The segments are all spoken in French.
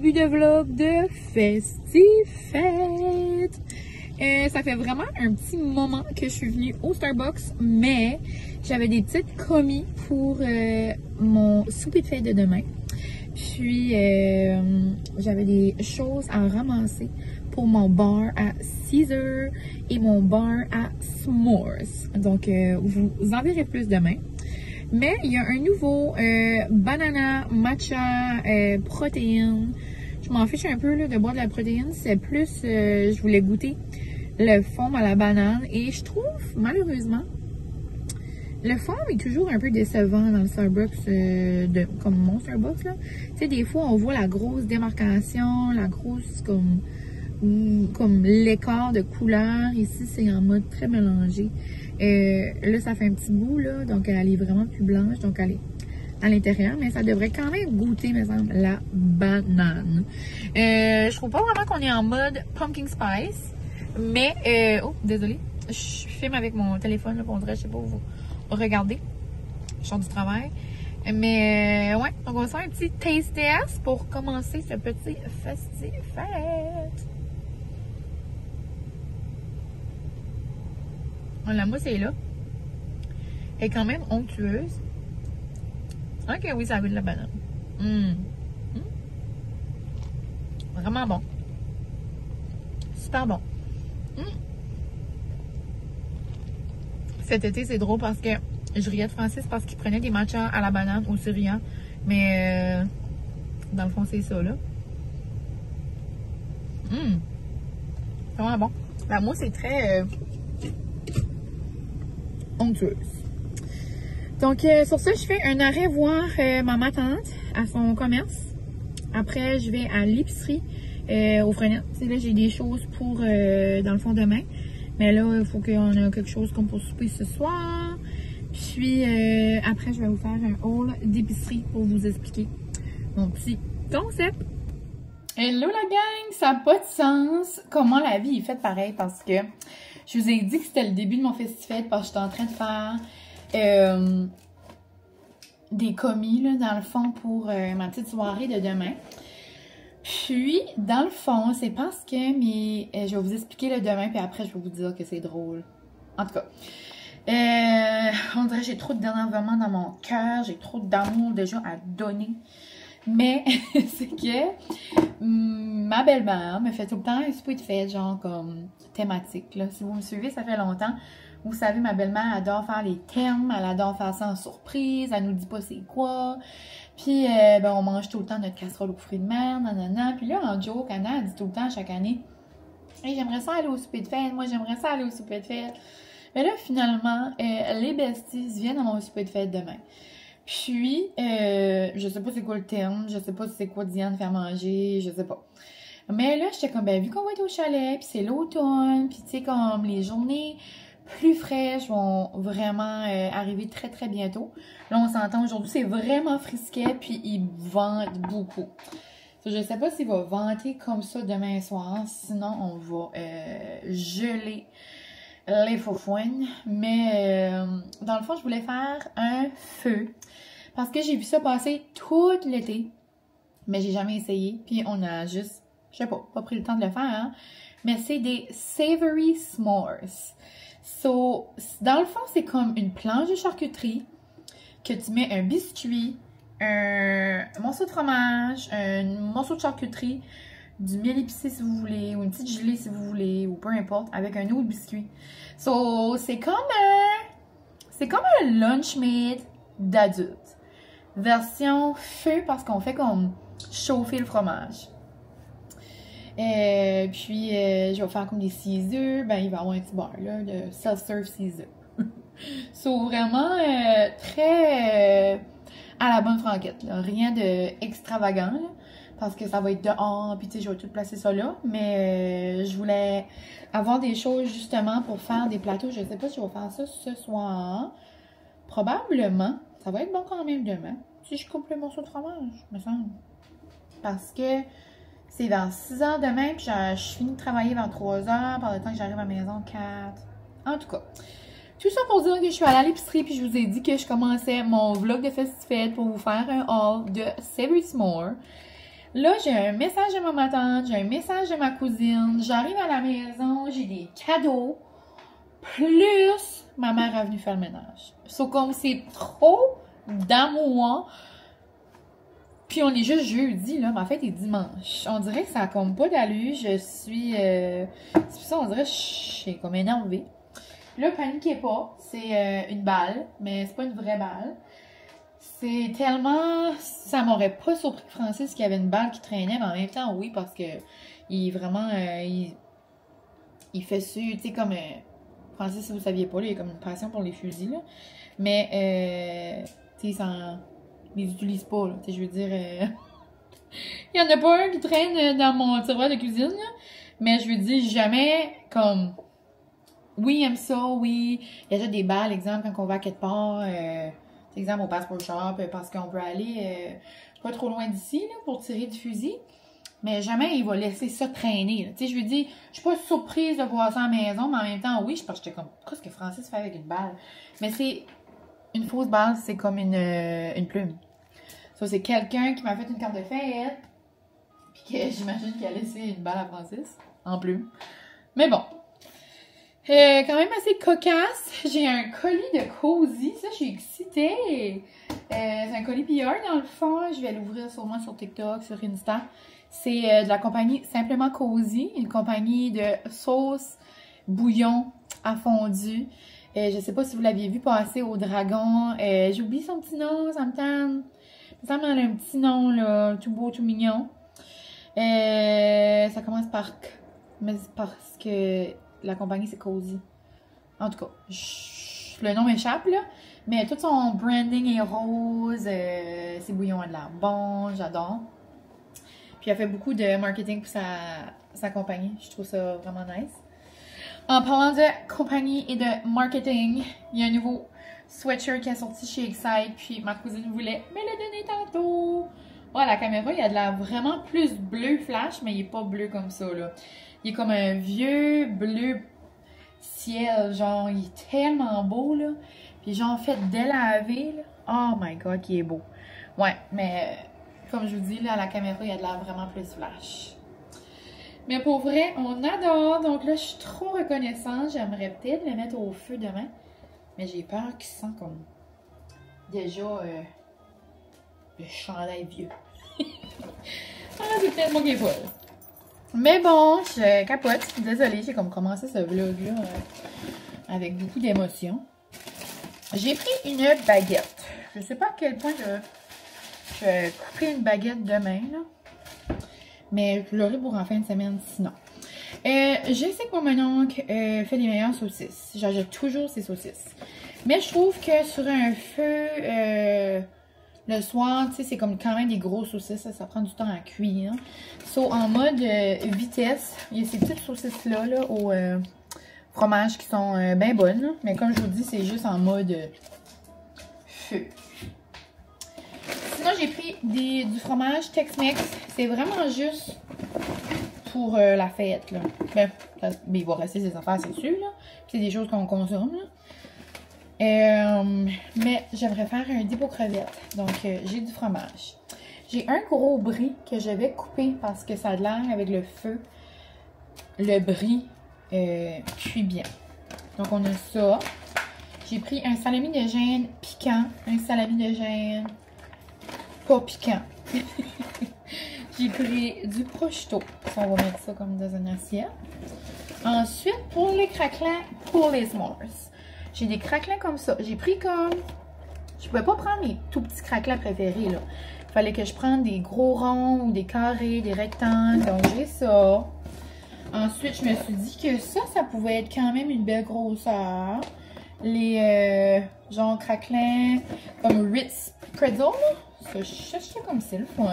début de vlog de Festifête. Ça fait vraiment un petit moment que je suis venue au Starbucks, mais j'avais des petites commis pour mon souper de fête de demain. Puis j'avais des choses à ramasser pour mon bar à Caesar et mon bar à S'mores. Donc vous en verrez plus demain. Mais il y a un nouveau banana matcha protéine. Je m'en fiche un peu là, de boire de la protéine. C'est plus, je voulais goûter le fond à la banane. Et je trouve, malheureusement, le fond est toujours un peu décevant dans le Starbucks, comme mon Starbucks. Là. Tu sais, des fois, on voit la grosse démarcation, la grosse comme l'écart de couleur. Ici, c'est en mode très mélangé. Là, ça fait un petit bout, là, donc elle est vraiment plus blanche, donc elle est à l'intérieur, mais ça devrait quand même goûter, me semble, la banane. Je trouve pas vraiment qu'on est en mode pumpkin spice, mais, oh, désolée, je filme avec mon téléphone, là, pour dire, je sais pas où vous regardez, je sors du travail, mais, ouais, donc on va faire un petit taste test pour commencer ce petit Festifête. La mousse est là. Elle est quand même onctueuse. Ok, oui, ça a goût de la banane. Vraiment bon. Super bon. Cet été, c'est drôle parce que je riais de Francis parce qu'il prenait des matchas à la banane au Syrian. Mais dans le fond, c'est ça, là. C'est vraiment bon. La mousse est très onctueuse. Donc, sur ça, je fais un arrêt voir ma matante à son commerce. Après, je vais à l'épicerie, au Frenette. Tu sais, là, j'ai des choses pour, dans le fond, demain. Mais là, il faut qu'on ait quelque chose comme pour souper ce soir. Puis, après, je vais vous faire un haul d'épicerie pour vous expliquer mon petit concept. Hello la gang! Ça n'a pas de sens comment la vie est faite pareil parce que je vous ai dit que c'était le début de mon Festifête parce que j'étais en train de faire des commis, là, dans le fond, pour ma petite soirée de demain. Puis, dans le fond, c'est parce que je vais vous expliquer le demain, puis après, je vais vous dire que c'est drôle. En tout cas, on dirait que j'ai trop d'énervement dans mon cœur, j'ai trop d'amour déjà à donner. Mais, c'est que ma belle-mère me fait tout le temps un souper de fête, genre comme thématique. Là. Si vous me suivez, ça fait longtemps. Vous savez, ma belle-mère adore faire les thèmes, elle adore faire ça en surprise, elle nous dit pas c'est quoi. Puis, ben, on mange tout le temps notre casserole aux fruits de mer, nanana. Puis là, en joke, Anna, elle dit tout le temps, chaque année, « Hey, j'aimerais ça aller au souper de fête, moi j'aimerais ça aller au souper de fête. » Mais là, finalement, les besties viennent à mon souper de fête demain. Puis, je sais pas c'est quoi le thème, je sais pas c'est quoi Diane faire manger, je sais pas. Mais là, j'étais comme, ben, vu qu'on va être au chalet, puis c'est l'automne, puis tu sais, comme les journées plus fraîches vont vraiment arriver très, très bientôt. Là, on s'entend aujourd'hui, c'est vraiment frisquet, puis ils vendent beaucoup. Je sais pas s'il va vanter comme ça demain soir, sinon on va geler les faufouines. Mais dans le fond, je voulais faire un feu. Parce que j'ai vu ça passer tout l'été. Mais j'ai jamais essayé. Puis on a juste, je sais pas pris le temps de le faire. Hein? Mais c'est des Savory S'mores. So, dans le fond, c'est comme une planche de charcuterie que tu mets un biscuit, un morceau de fromage, un morceau de charcuterie, du miel épicé si vous voulez, ou une petite gelée si vous voulez, ou peu importe, avec un autre biscuit. So, c'est comme un lunch made d'adulte. Version feu parce qu'on fait comme chauffer le fromage. Puis, je vais faire comme des Caesar. Ben, il va y avoir un petit bar, là, de self-serve Caesar. So, vraiment, très à la bonne franquette, là. Rien d'extravagant, là. Parce que ça va être dehors, puis tu sais, je vais tout placer ça là. Mais je voulais avoir des choses, justement, pour faire des plateaux. Je sais pas si je vais faire ça ce soir. Probablement. Ça va être bon quand même demain. Si je coupe le morceau de fromage, me semble. Parce que c'est vers 6 h demain, puis je finis de travailler vers 3 h, par le temps que j'arrive à la maison, 4. En tout cas, tout ça pour dire que je suis allée à l'épicerie, puis je vous ai dit que je commençais mon vlog de Festifête pour vous faire un haul de Savory S'mores. Là, j'ai un message de ma tante, j'ai un message de ma cousine. J'arrive à la maison, j'ai des cadeaux. Plus, ma mère est venue faire le ménage. So, comme c'est trop d'amour. Puis on est juste jeudi, là. Ma fête est dimanche. On dirait que ça a comme pas d'allure. Je suis... c'est pour ça, on dirait que je suis comme énervée. Là, paniquez pas. C'est une balle, mais c'est pas une vraie balle. C'est tellement... Ça m'aurait pas surpris Francis qu'il y avait une balle qui traînait, mais en même temps, oui, parce que il est vraiment... il fait ça, tu sais, comme... Francis, si vous saviez pas, là, il a comme une passion pour les fusils, là. Mais, tu sais, il les utilise pas, là. Tu sais, je veux dire... il y en a pas un qui traîne dans mon tiroir de cuisine, là. Mais je veux dire, jamais, comme... Oui, il aime ça, oui. Il y a déjà des balles, exemple, quand on va à quelque part... exemple, au Passport Shop, parce qu'on peut aller pas trop loin d'ici, là, pour tirer du fusil. Mais jamais il va laisser ça traîner. Tu sais, je veux dire, je suis pas surprise de voir ça à la maison, mais en même temps, oui, parce que j'étais comme, qu'est-ce que Francis fait avec une balle? Mais c'est une fausse balle, c'est comme une plume. Ça, c'est quelqu'un qui m'a fait une carte de fête, puis que j'imagine qu'il a laissé une balle à Francis, en plume. Mais bon. Quand même assez cocasse. J'ai un colis de Cozy. Ça, je suis excitée. C'est un colis PR dans le fond. Je vais l'ouvrir sûrement sur TikTok, sur Insta. C'est de la compagnie Simplement Cozy. Une compagnie de sauce bouillon à fondu. Je sais pas si vous l'aviez vu passer au Dragon. J'oublie son petit nom, ça me tente. Il me semble qu'elle a un petit nom, là, tout beau, tout mignon. Ça commence par K. Mais c'est parce que... La compagnie, c'est Cozy. En tout cas, le nom m'échappe, là. Mais tout son branding est rose. Ses bouillons ont de l'air bon. J'adore. Puis elle fait beaucoup de marketing pour sa compagnie. Je trouve ça vraiment nice. En parlant de compagnie et de marketing, il y a un nouveau sweatshirt qui est sorti chez Excite. Puis ma cousine voulait me le donner tantôt. Ouais, la caméra, il a de l'air vraiment plus bleu flash, mais il est pas bleu comme ça, là. Il est comme un vieux bleu ciel, genre, il est tellement beau, là. Puis genre, fait délavé, là. Oh my god, il est beau. Ouais, mais comme je vous dis, là, à la caméra, il a de l'air vraiment plus flash. Mais pour vrai, on adore. Donc là, je suis trop reconnaissante. J'aimerais peut-être le mettre au feu demain. Mais j'ai peur qu'il sent comme déjà le chandail vieux. Ah, c'est peut-être moi qui est folle. Mais bon, je capote. Désolée, j'ai comme commencé ce vlog-là avec beaucoup d'émotions. J'ai pris une baguette. Je sais pas à quel point je vais couper une baguette demain, là. Mais je l'aurai pour en fin de semaine sinon. Je sais que mon oncle fait les meilleures saucisses. J'achète toujours ses saucisses. Mais je trouve que sur un feu... le soir, tu sais, c'est comme quand même des grosses saucisses, ça prend du temps à cuire. So, en mode vitesse, il y a ces petites saucisses-là là, au fromage qui sont bien bonnes. Là. Mais comme je vous dis, c'est juste en mode feu. Sinon, j'ai pris du fromage Tex-Mex. C'est vraiment juste pour la fête. Là. Ben, mais il va rester ses affaires, c'est sûr. C'est des choses qu'on consomme. Là. Mais j'aimerais faire un dip aux crevettes. Donc, j'ai du fromage. J'ai un gros brie que je vais couper parce que ça a l'air avec le feu. Le brie cuit bien. Donc, on a ça. J'ai pris un salami de gêne piquant. Un salami de gêne pas piquant. J'ai pris du prosciutto. On va mettre ça comme dans une assiette. Ensuite, pour les craquelins, pour les s'mores. J'ai des craquelins comme ça. J'ai pris comme... Je pouvais pas prendre mes tout petits craquelins préférés, là. Il fallait que je prenne des gros ronds ou des carrés, des rectangles. Donc, j'ai ça. Ensuite, je me suis dit que ça pouvait être quand même une belle grosseur. Les, genre, craquelins comme Ritz Pretzel, là. Ça, je cherchais comme c'est le fun.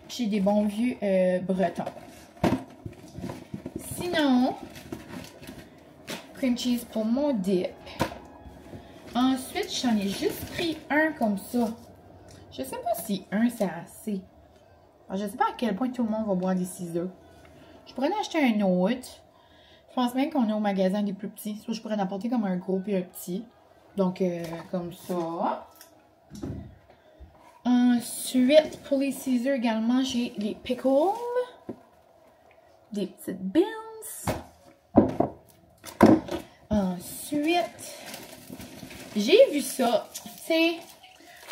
J'ai des bons vieux bretons. Sinon... cream cheese pour mon dip. Ensuite, j'en ai juste pris un comme ça. Je sais pas si un c'est assez. Alors, je sais pas à quel point tout le monde va boire des ciseaux. Je pourrais en acheter un autre. Je pense même qu'on est au magasin des plus petits. Soit je pourrais en apporter comme un gros puis un petit. Donc, comme ça. Ensuite, pour les Caesar également, j'ai des pickles. Des petites beans. Ensuite, j'ai vu ça. C'est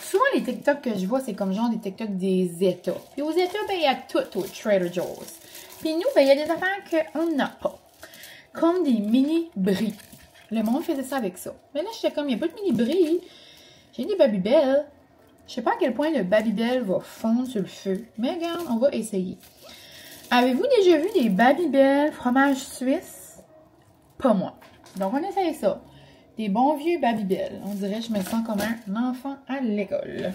souvent les TikTok que je vois, c'est comme genre des TikTok des États. Puis aux États, ben, il y a tout au Trader Joe's. Puis nous, ben, il y a des affaires qu'on n'a pas. Comme des mini brie. Le monde faisait ça avec ça. Mais là, j'étais comme, il n'y a pas de mini brie. J'ai des Babybel. Je sais pas à quel point le Babybel va fondre sur le feu. Mais regarde, on va essayer. Avez-vous déjà vu des Babybel fromage suisse? Pas moi. Donc, on essaye ça. Des bons vieux Babybel. On dirait que je me sens comme un enfant à l'école.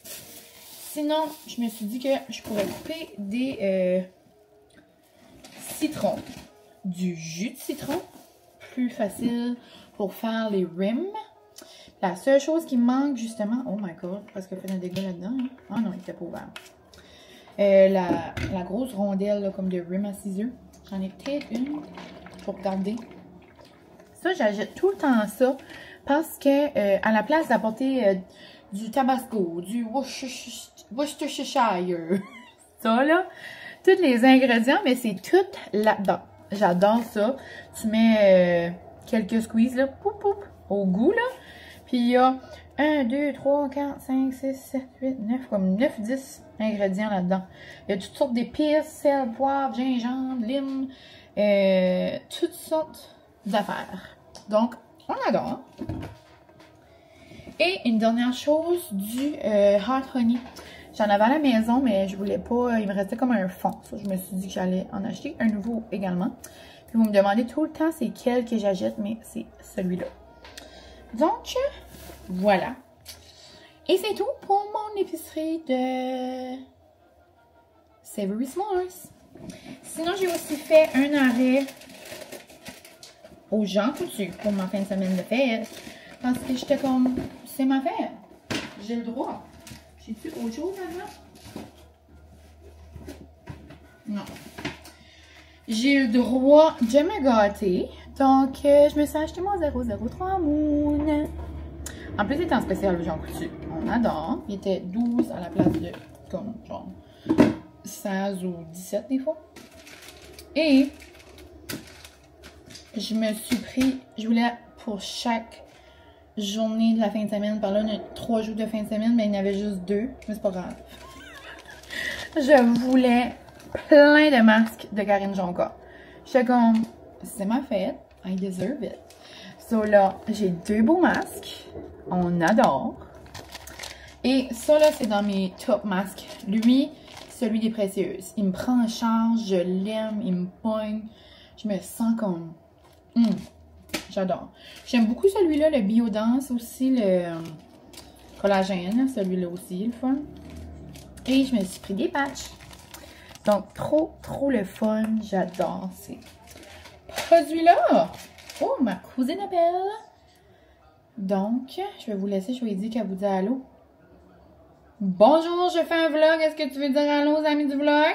Sinon, je me suis dit que je pourrais couper des citrons. Du jus de citron. Plus facile pour faire les rims. La seule chose qui me manque, justement... Oh my god, parce qu'il fait un dégât là-dedans. Hein? Ah non, il était pas ouvert. La grosse rondelle, là, comme de rim à ciseaux. J'en ai peut-être une pour regarder. Ça, j'achète tout le temps ça parce que à la place d'apporter du Tabasco, du Worcestershire, ça là, tous les ingrédients, mais c'est tout là-dedans. J'adore ça. Tu mets quelques squeezes là, poup, poup, au goût là. Puis il y a 1, 2, 3, 4, 5, 6, 7, 8, 9, comme 9, 10 ingrédients là-dedans. Il y a toutes sortes d'épices, sel, poivre, gingembre, lime, toutes sortes d'affaires. Donc, on adore. Et une dernière chose, du hot honey. J'en avais à la maison, mais je voulais pas, il me restait comme un fond. Ça, je me suis dit que j'allais en acheter un nouveau également. Puis vous me demandez tout le temps c'est quel que j'achète, mais c'est celui-là. Donc, voilà. Et c'est tout pour mon épicerie de Savory S'mores. Sinon, j'ai aussi fait un arrêt aux Jean Coutu pour ma fin de semaine de fête. Parce que j'étais comme, c'est ma fête. J'ai le droit. J'ai-tu autre chose maintenant? Non. J'ai le droit de me gâter. Donc, je me suis acheté mon 003 Moon. En plus, il était en spécial Jean Coutu. On adore. Il était 12 à la place de, comme, genre, 16 ou 17 des fois. Et je me suis pris, je voulais pour chaque journée de la fin de semaine, par là, on a 3 jours de fin de semaine, mais il y en avait juste 2. Mais c'est pas grave. Je voulais plein de masques de Karine Jonca. J'étais comme, c'est ma fête, I deserve it. So là, j'ai 2 beaux masques. On adore. Et ça là, c'est dans mes top masques. Lui, celui des précieuses. Il me prend en charge, je l'aime, il me pogne. Je me sens comme... j'adore. J'aime beaucoup celui-là, le Biodance aussi, le collagène. Celui-là aussi, le fun. Et je me suis pris des patchs. Donc, trop le fun. J'adore ces produits-là. Oh, ma cousine appelle. Donc, je vais vous laisser. Je vais lui dire qu'elle vous dit allô. Bonjour, je fais un vlog. Est-ce que tu veux dire allô aux amis du vlog?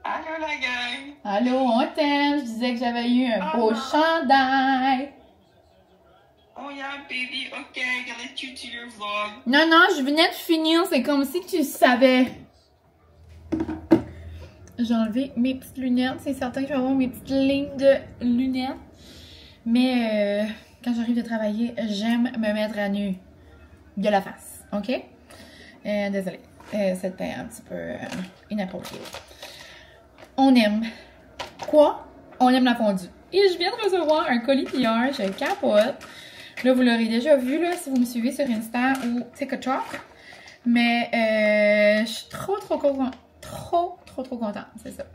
Allô la gang! Allô, on t'aime. Je disais que j'avais eu un beau chandail. Oh yeah, baby. Ok, gotta let you to your vlog. Non, non, je venais de finir. C'est comme si tu savais. J'ai enlevé mes petites lunettes. C'est certain que je vais avoir mes petites lignes de lunettes. Mais quand j'arrive de travailler, j'aime me mettre à nu de la face. OK? Désolée. C'était un petit peu inapproprié. On aime. Quoi? On aime la fondue. Et je viens de recevoir un colis hier. Je capote. Là, vous l'aurez déjà vu là, si vous me suivez sur Insta ou TikTok. Mais je suis trop contente. Trop contente, c'est ça.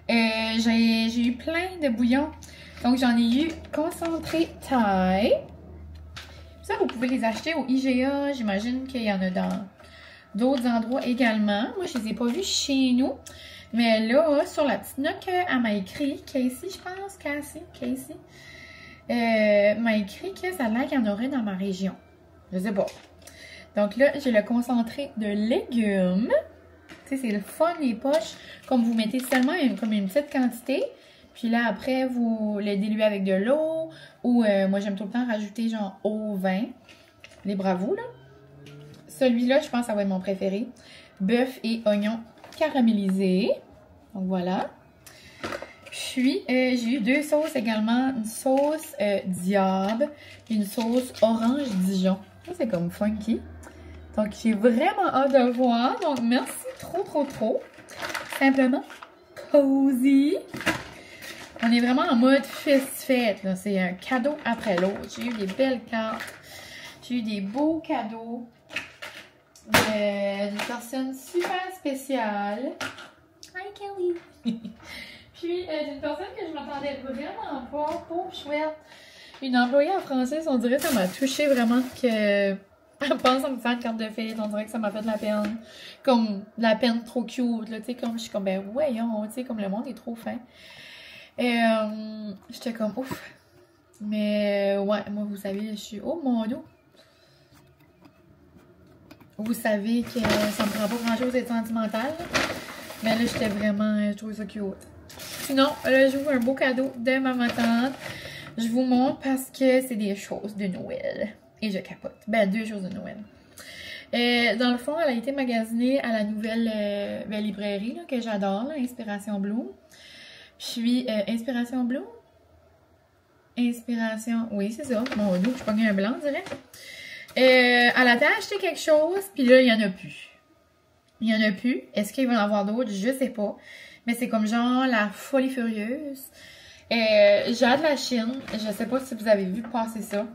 J'ai eu plein de bouillons. Donc, j'en ai eu concentré Thai. Ça, vous pouvez les acheter au IGA. J'imagine qu'il y en a dans d'autres endroits également. Moi, je les ai pas vus chez nous. Mais là, sur la petite note qu'elle m'a écrit, Casey, je pense, Casey, m'a écrit que ça a l'air qu'il y en aurait dans ma région. Je sais pas. Donc là, j'ai le concentré de légumes. Tu sais, c'est le fun, les poches. Comme vous mettez seulement comme une petite quantité. Puis là, après, vous les diluez avec de l'eau. Ou moi, j'aime tout le temps rajouter genre eau, vin. Libre à vous, là. celui-là, je pense que ça va être mon préféré. Bœuf et oignons caramélisés. Donc voilà. Puis, j'ai eu 2 sauces également. Une sauce diable et une sauce orange Dijon. Ça, c'est comme funky. Donc, j'ai vraiment hâte de voir. Donc, merci trop. Simplement cozy. On est vraiment en mode fête. C'est un cadeau après l'autre. J'ai eu des belles cartes. J'ai eu des beaux cadeaux d'une personne super spéciale. Hi Kelly! Puis d'une personne que je m'attendais vraiment pas. Pauvre chouette. Une employée en français, on dirait que ça m'a touché vraiment que... Elle pense à me faire une carte de fête, on dirait que ça m'a fait de la peine. Comme, de la peine trop cute, là, tu sais, comme, je suis comme, ben, voyons, tu sais, comme le monde est trop fin. Et, j'étais comme, ouf. Mais, ouais, moi, vous savez, je suis, oh, mon dos. Vous savez que ça me prend pas grand-chose d'être sentimentale. Mais là, j'étais vraiment, je trouvais ça cute. Sinon, là, je vous fais un beau cadeau de ma tante. Je vous montre parce que c'est des choses de Noël. Et je capote. Ben, 2 choses de Noël. Dans le fond, elle a été magasinée à la nouvelle librairie là, que j'adore, Inspiration Bloom. Puis, Inspiration Bloom? Inspiration... Oui, c'est ça. Mon Dieu, je pognais un blanc, je dirais. Elle a acheté quelque chose, puis là, il n'y en a plus. Il n'y en a plus. Est-ce qu'il va y en avoir d'autres? Je sais pas. Mais c'est comme genre la folie furieuse. J'ai de la Chine. Je sais pas si vous avez vu passer ça.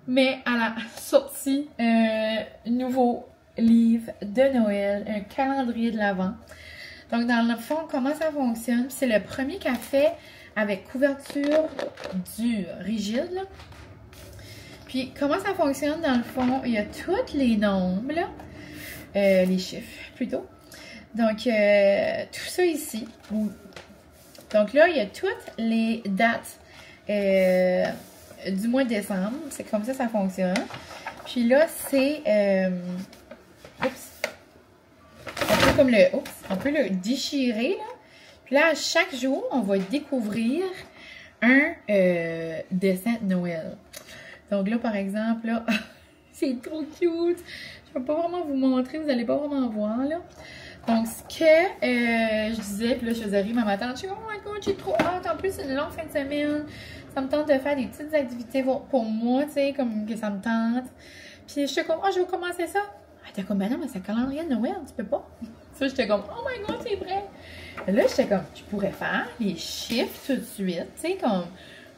Mais elle a sorti un nouveau livre de Noël, un calendrier de l'Avent. Donc, dans le fond, comment ça fonctionne? C'est le premier qu'elle fait avec couverture dure, rigide. Là. Puis, comment ça fonctionne? Dans le fond, il y a tous les nombres, là, les chiffres plutôt. Donc, tout ça ici. Donc là, il y a toutes les dates du mois de décembre. C'est comme ça fonctionne. Puis là, c'est... on peut le déchirer, là. Puis là, chaque jour, on va découvrir un dessin de Noël. Donc là, par exemple, là, c'est trop cute. Je ne peux pas vraiment vous montrer, vous n'allez pas vraiment voir, là. Donc, ce que je disais, puis là, je faisais rire ma tante. Je suis oh my god, j'ai trop hâte. En plus, c'est une longue fin de semaine. Ça me tente de faire des petites activités pour moi, tu sais, comme que ça me tente. Puis, j'étais comme, oh, je vais commencer ça. Elle était comme, ben non, mais c'est un calendrier de Noël, tu peux pas. Ça, j'étais comme, oh my god, c'est vrai. Et là, j'étais comme, je pourrais faire les chiffres tout de suite, tu sais, comme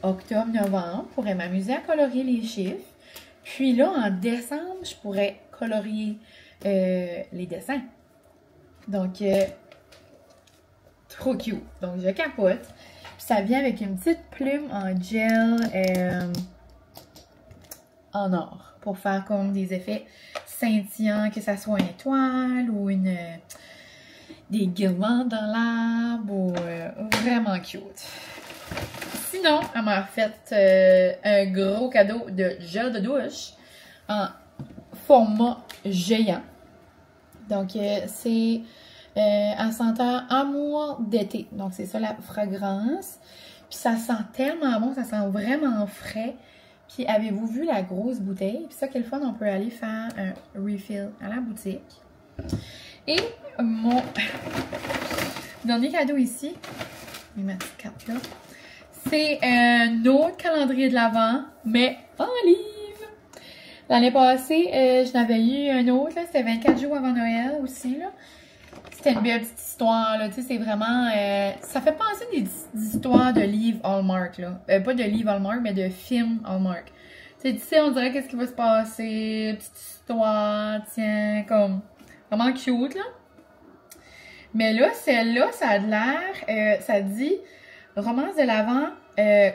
octobre, novembre, je pourrais m'amuser à colorier les chiffres. Puis là, en décembre, je pourrais colorier les dessins. Donc, trop cute. Donc, je capote. Puis, ça vient avec une petite plume en gel en or. Pour faire comme des effets scintillants, que ça soit une étoile ou des guirlandes dans l'arbre. Ou vraiment cute. Sinon, elle m'a fait un gros cadeau de gel de douche en format géant. Donc, c'est à senteur amour d'été. Donc, c'est ça la fragrance. Puis, ça sent tellement bon, ça sent vraiment frais. Puis, avez-vous vu la grosse bouteille? Puis, ça, quel fun, on peut aller faire un refill à la boutique. Et mon dernier cadeau ici, je vais mettre ma petite carte là, c'est un autre calendrier de l'Avent, mais en livre. L'année passée, je n'avais eu un autre, c'était 24 jours avant Noël aussi, là. C'était une belle petite histoire, là, tu sais, c'est vraiment... ça fait penser des histoires de livres Hallmark, là. Pas de livres Hallmark, mais de films Hallmark. Tu sais, on dirait qu'est-ce qui va se passer, petite histoire, tiens, comme... Vraiment cute, là. Mais là, celle-là, ça a de l'air... ça dit « Romance de l'Avent,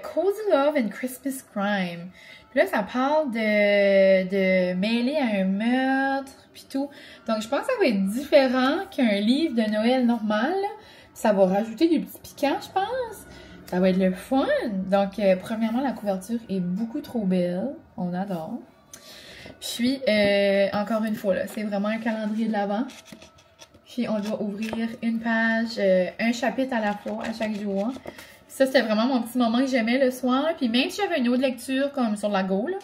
Cozy Love and Christmas Crime ». Puis là, ça parle de mêler à un meurtre, puis tout. Donc, je pense que ça va être différent qu'un livre de Noël normal. Là. Ça va rajouter du petit piquant, je pense. Ça va être le fun. Donc, premièrement, la couverture est beaucoup trop belle. On adore. Puis, encore une fois, là, c'est vraiment un calendrier de l'Avent. Puis, on doit ouvrir une page, un chapitre à la fois, à chaque jour. Ça, c'était vraiment mon petit moment que j'aimais le soir. Puis même si j'avais une autre lecture comme sur la go, là,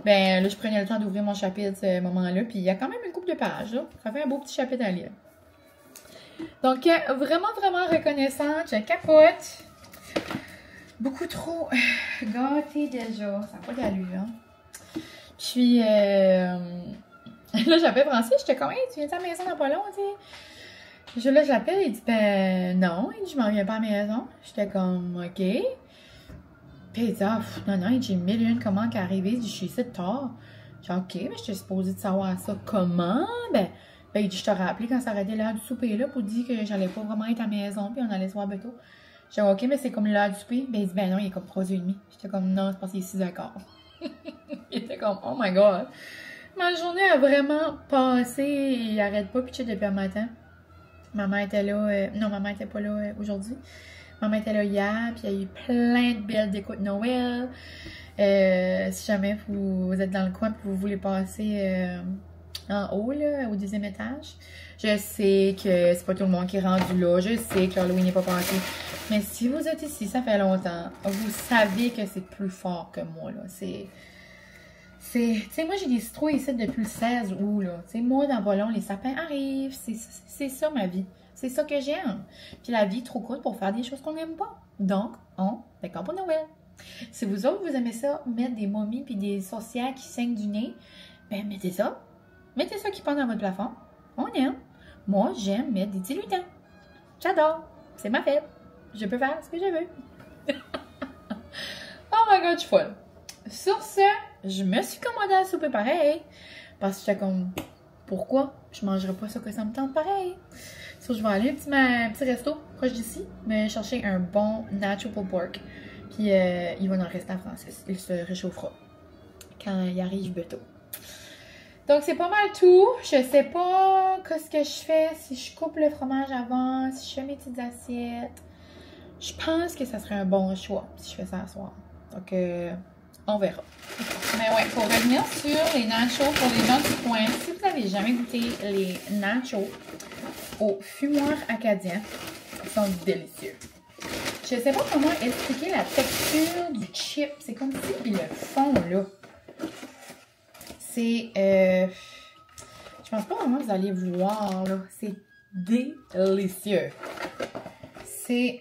Ben là, je prenais le temps d'ouvrir mon chapitre ce moment-là, puis il y a quand même une couple de pages, là. Ça fait un beau petit chapitre à lire. Donc, vraiment, vraiment reconnaissante. Je capote. Beaucoup trop gâtée déjà. Ça n'a pas d'allure, hein. Puis, là, j'appelle Francis. J'étais comme, hey, tu viens de la maison dans pas long, tu sais. Là, j'appelle. Il dit, ben non. Il dit, je m'en viens pas à la maison. J'étais comme, OK. Puis, il dit, ah, non, j'ai 1001 commandes qui arrivent. Je suis ici de tard. J'ai dit, OK, mais je t'ai supposée de savoir ça. Comment? Ben, il dit, je t'aurais appelé quand ça arrêtait l'heure du souper, là, pour dire que j'allais pas vraiment être à la maison, puis on allait se voir bientôt. J'ai dit, OK, mais c'est comme l'heure du souper. Ben, il dit, ben non, il est comme 3h30. J'étais comme, non, c'est parce qu'il est 6h15. Il était comme, oh my god. Ma journée a vraiment passé. Il arrête pas pitcher depuis le matin. Maman était là. Non, maman était pas là aujourd'hui. Maman était là hier. Puis il y a eu plein de belles décos de Noël. Si jamais vous êtes dans le coin et vous voulez passer en haut, là, au 10e étage. Je sais que c'est pas tout le monde qui est rendu là. Je sais que l'Halloween n'est pas passé. Mais si vous êtes ici, ça fait longtemps, vous savez que c'est plus fort que moi, là. Tu sais, moi, j'ai des citrouilles ici depuis le 16 août, là. Tu sais, moi, dans pas long, les sapins arrivent. C'est ça, ma vie. C'est ça que j'aime. Puis la vie est trop courte pour faire des choses qu'on n'aime pas. Donc, on décore pour Noël. Si vous autres, vous aimez ça, mettre des momies puis des sorcières qui saignent du nez, ben, mettez ça. Mettez ça qui pend dans votre plafond. On aime. Moi, j'aime mettre des dilutants. J'adore. C'est ma fête. Je peux faire ce que je veux. Oh my god, je suis folle. Sur ce, je me suis commandée à souper pareil. Parce que j'étais comme, pourquoi je mangerais pas ça que ça me tente pareil? So, je vais aller à un petit resto proche d'ici, me chercher un bon nacho pulled pork. Puis il va en rester à Francis. Il se réchauffera quand il arrive bientôt. Donc, c'est pas mal tout. Je sais pas ce que je fais, si je coupe le fromage avant, si je fais mes petites assiettes. Je pense que ça serait un bon choix si je fais ça ce soir. Donc, on verra. Mais ouais, pour revenir sur les nachos, pour les gens du coin, si vous n'avez jamais goûté les nachos au fumoir acadien, ils sont délicieux. Je sais pas comment expliquer la texture du chip. C'est comme si ils le font, là. C'est... je pense pas vraiment que vous allez voir, là. C'est délicieux. C'est...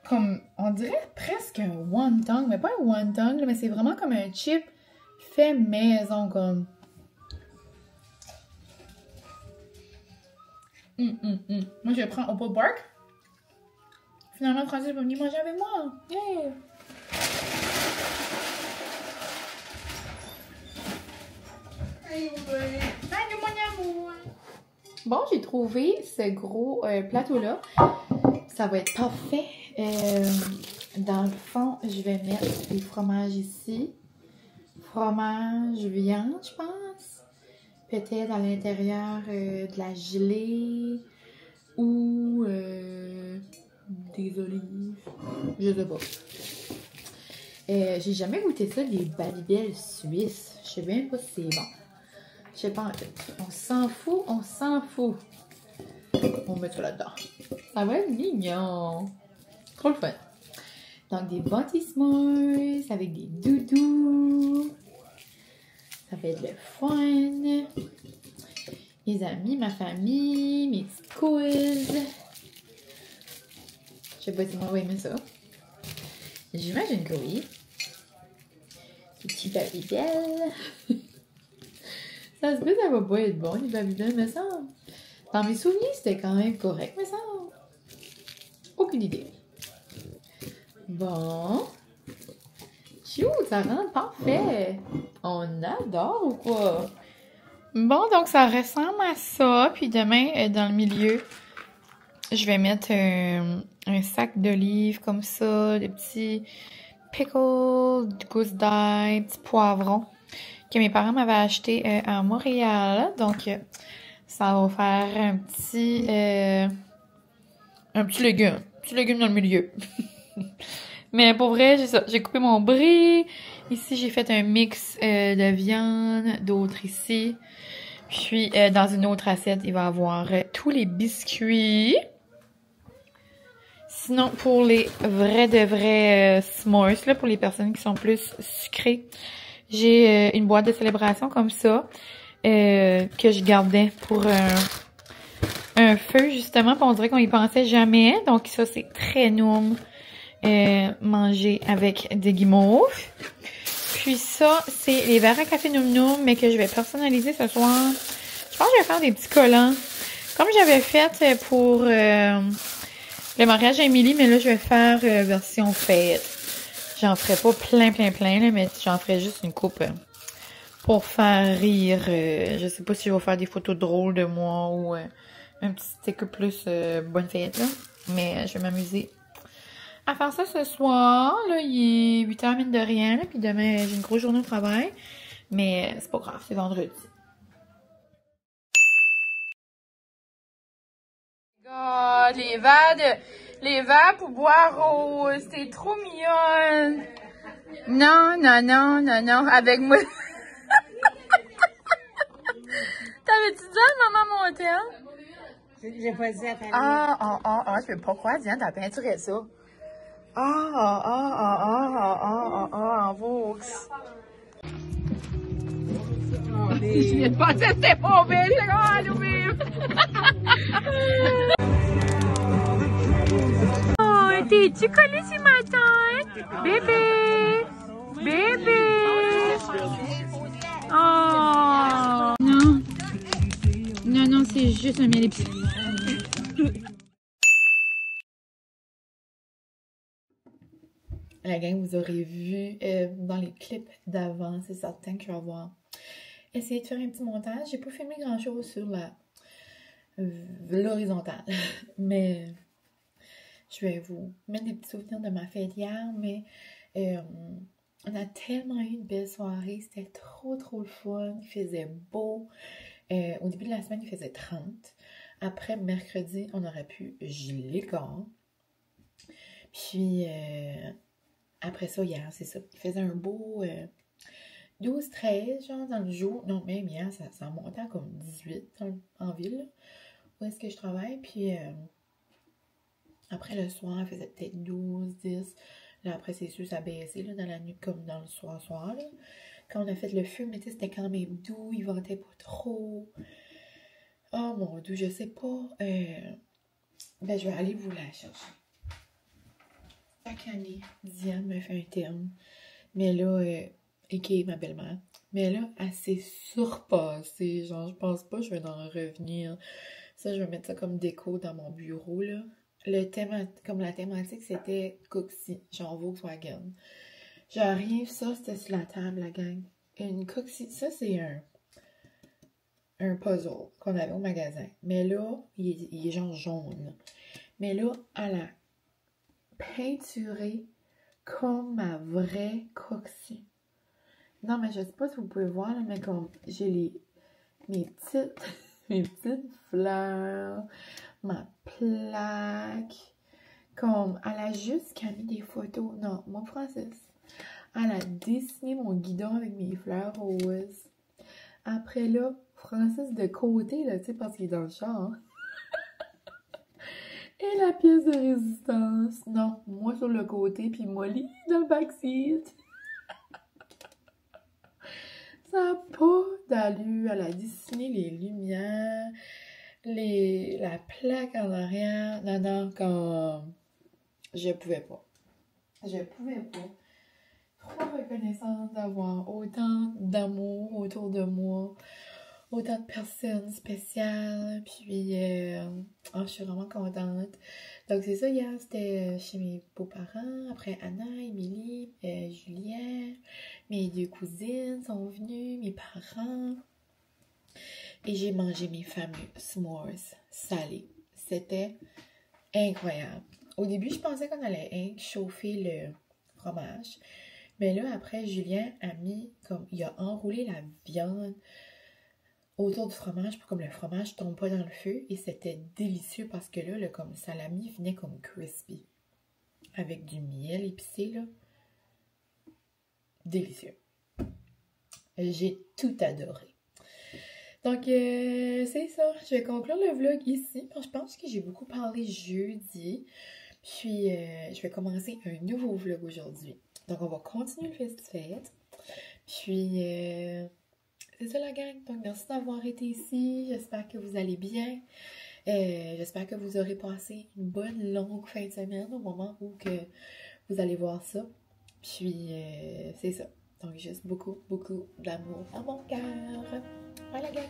comme, on dirait presque un wonton, mais pas un wonton, mais c'est vraiment comme un chip fait maison, comme. Moi, je prends au pulled pork. Finalement, Francis va venir manger avec moi. Yeah! Allez, mon amour! Bon, j'ai trouvé ce gros plateau-là. Ça va être parfait. Dans le fond, je vais mettre du fromage ici. Fromage, viande, je pense. Peut-être à l'intérieur de la gelée ou des olives. Je sais pas. J'ai jamais goûté ça, des Babybel suisses. Je sais même pas si c'est bon. Je sais pas en fait. On s'en fout, on s'en fout. On va mettre ça là-dedans. Ça va être mignon. Trop le fun. Donc, des Bunty S'mores avec des doudous. Ça va être le fun. Mes amis, ma famille, mes petites quiz. Je sais pas si moi, va aimer ça. J'imagine que oui. Des petits Babybel. Ça se peut, ça va pas être bon, les Babybel, mais ça... Dans mes souvenirs, c'était quand même correct, mais ça... aucune idée. Bon. Chou, ça rend parfait. On adore ou quoi? Bon, donc ça ressemble à ça. Puis demain, dans le milieu, je vais mettre un sac d'olives comme ça, des petits pickles, du gousses d'ail, petits poivrons que mes parents m'avaient acheté à Montréal. Donc, ça va faire un petit légume. Un petit légume dans le milieu. Mais pour vrai, j'ai ça. J'ai coupé mon brie. Ici, j'ai fait un mix de viande, d'autres ici. Puis, dans une autre assiette, il va y avoir tous les biscuits. Sinon, pour les vrais de vrais s'mores, là, pour les personnes qui sont plus sucrées, j'ai une boîte de célébration comme ça que je gardais pour un feu, justement. Puis on dirait qu'on y pensait jamais. Donc ça, c'est très noum manger avec des guimauves. Puis ça, c'est les verres à café Noum Noum, mais que je vais personnaliser ce soir. Je pense que je vais faire des petits collants. Comme j'avais fait pour le mariage d'Émilie, mais là, je vais faire version fête. J'en ferai pas plein, là, mais j'en ferai juste une coupe pour faire rire. Je sais pas si je vais faire des photos drôles de moi ou un petit sticker plus bonne fête, là. Mais je vais m'amuser à faire ça ce soir. Là, il est 8h mine de rien, là, puis demain, j'ai une grosse journée au travail. Mais c'est pas grave, c'est vendredi. God, les verres pour boire rose, c'est trop mignonne. Non, avec moi. T'avais-tu dit à maman Montel? J'ai pas dit à ta je peux pas croire, Diane, t'as peinturé ça. En Vaux. Je pensais que c'était pas belle, c'est comme à nous-mêmes. Oh, t'es-tu collé sur ma tête? Bébé! Oh! Non, c'est juste un miel épicé. La gang, vous aurez vu dans les clips d'avant, c'est certain que je vais avoir essayé de faire un petit montage. J'ai pas filmé grand-chose sur l'horizontale, mais je vais vous mettre des petits souvenirs de ma fête hier, mais on a tellement eu une belle soirée, c'était trop le fun, il faisait beau. Au début de la semaine, il faisait 30. Après, mercredi, on aurait pu geler le corps. Puis, après ça, hier, c'est ça. Il faisait un beau 12-13, genre, dans le jour. Non, même hier, ça montait à comme 18 en ville, là, où est-ce que je travaille. Puis, après, le soir, il faisait peut-être 12-10. Là, après, c'est sûr, ça baissait, là, dans la nuit, comme dans le soir, là. Quand on a fait le feu, mais tu sais, c'était quand même doux, il ventait pas trop. Oh mon Dieu, je sais pas. Ben, je vais aller vous la chercher. Chaque année, Diane me fait un terme. Mais là, et ma belle-mère. Mais là, elle s'est surpassée. Genre, je pense pas que je vais en revenir. Ça, je vais mettre ça comme déco dans mon bureau, là. Comme la thématique, c'était Cooksy, genre Volkswagen. J'arrive, ça, c'était sur la table, la gang. Une Cooksy, ça, c'est un puzzle qu'on avait au magasin. Mais là, il est genre jaune. Mais là, elle a peinturé comme ma vraie Cooksy. Non, mais je sais pas si vous pouvez voir, là, mais comme j'ai mes petites fleurs, ma plaque. Comme, elle a juste mis des photos. Non, moi, Francis. Elle a dessiné mon guidon avec mes fleurs roses. Après là, Francis de côté, là, tu sais, parce qu'il est dans le char. Et la pièce de résistance. Non, moi sur le côté, puis Molly dans le backseat. Ça n'a pas d'allure. Elle a dessiné les lumières, la plaque en arrière. Non, comme... Je pouvais pas. Trop reconnaissante d'avoir autant d'amour autour de moi, autant de personnes spéciales, puis je suis vraiment contente. Donc c'est ça, hier c'était chez mes beaux-parents, après Anna, Émilie, Julien, mes deux cousines sont venues, mes parents, et j'ai mangé mes fameux s'mores salés. C'était incroyable. Au début, je pensais qu'on allait chauffer le fromage. Mais là, après, Julien a il a enroulé la viande autour du fromage pour que le fromage tombe pas dans le feu. Et c'était délicieux parce que là, comme salami venait comme crispy. Avec du miel épicé, là. Délicieux. J'ai tout adoré. Donc, c'est ça. Je vais conclure le vlog ici. Je pense que j'ai beaucoup parlé jeudi. Puis, je vais commencer un nouveau vlog aujourd'hui. Donc, on va continuer le fest-fête. Puis, c'est ça la gang. Donc, merci d'avoir été ici. J'espère que vous allez bien. J'espère que vous aurez passé une bonne longue fin de semaine au moment où que vous allez voir ça. Puis, c'est ça. Donc, juste beaucoup, beaucoup d'amour dans mon cœur. Bye la gang!